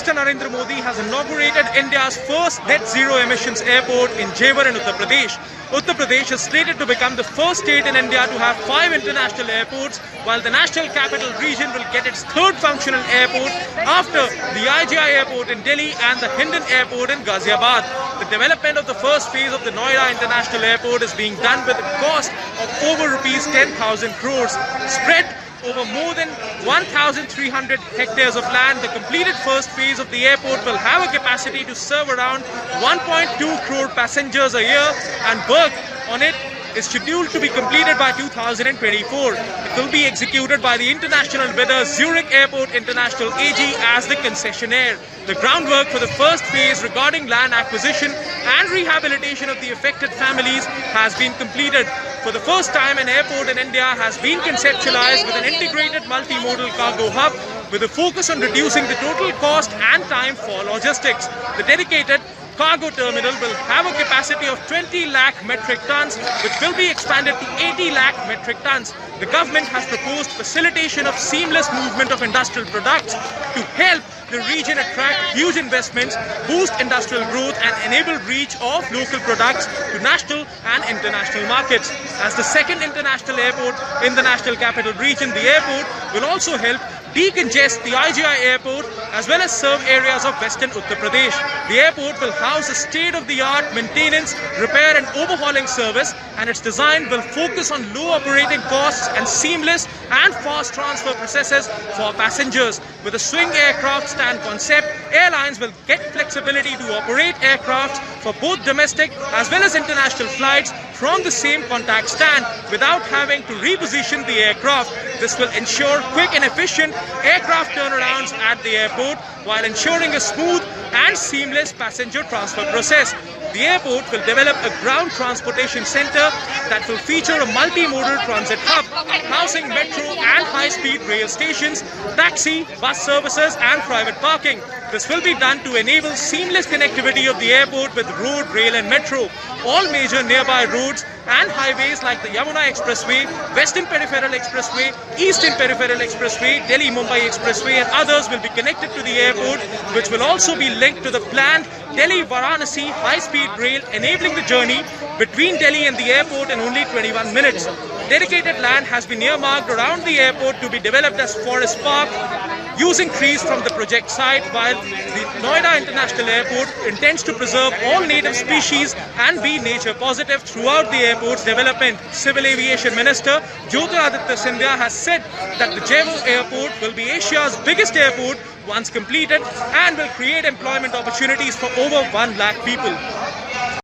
Minister Narendra Modi has inaugurated India's first net zero emissions airport in Jewar in Uttar Pradesh. Uttar Pradesh is slated to become the first state in India to have 5 international airports, while the national capital region will get its third functional airport after the IGI airport in Delhi and the Hindon airport in Ghaziabad. The development of the first phase of the Noida International Airport is being done with a cost of over rupees 10,000 crores, spread over more than 1,300 hectares of land. The completed first phase of the airport will have a capacity to serve around 1.2 crore passengers a year, and work on it is scheduled to be completed by 2024. It will be executed by the international bidder Zurich Airport International AG as the concessionaire. The groundwork for the first phase regarding land acquisition and rehabilitation of the affected families has been completed. For the first time, an airport in India has been conceptualized with an integrated multimodal cargo hub with a focus on reducing the total cost and time for logistics. The dedicated cargo terminal will have a capacity of 20 lakh metric tons, which will be expanded to 80 lakh metric tons. The government has proposed facilitation of seamless movement of industrial products to help the region attract huge investments, boost industrial growth and enable reach of local products to national and international markets. As the second international airport in the national capital region, the airport will also help decongest the IGI airport as well as serve areas of western Uttar Pradesh. The airport will house a state-of-the-art maintenance, repair and overhauling service, and its design will focus on low operating costs and seamless and fast transfer processes for passengers. With a swing aircraft stand concept, airlines will get flexibility to operate aircrafts for both domestic as well as international flights from the same contact stand without having to reposition the aircraft. This will ensure quick and efficient aircraft turnarounds at the airport while ensuring a smooth and seamless passenger transfer process. The airport will develop a ground transportation center that will feature a multimodal transit hub, housing metro and high-speed rail stations, taxi, bus services and private parking. This will be done to enable seamless connectivity of the airport with road, rail and metro. All major nearby roads and highways like the Yamuna Expressway, Western Peripheral Expressway, Eastern Peripheral Expressway, Delhi-Mumbai Expressway and others will be connected to the airport, which will also be linked to the planned Delhi-Varanasi high-speed rail, enabling the journey between Delhi and the airport in only 21 minutes. Dedicated land has been earmarked around the airport to be developed as forest park using trees from the project site, while the Noida International Airport intends to preserve all native species and be nature positive throughout the airport's development. Civil Aviation Minister Jyotiraditya Scindia has said that the Jewar Airport will be Asia's biggest airport once completed and will create employment opportunities for over 1 lakh people.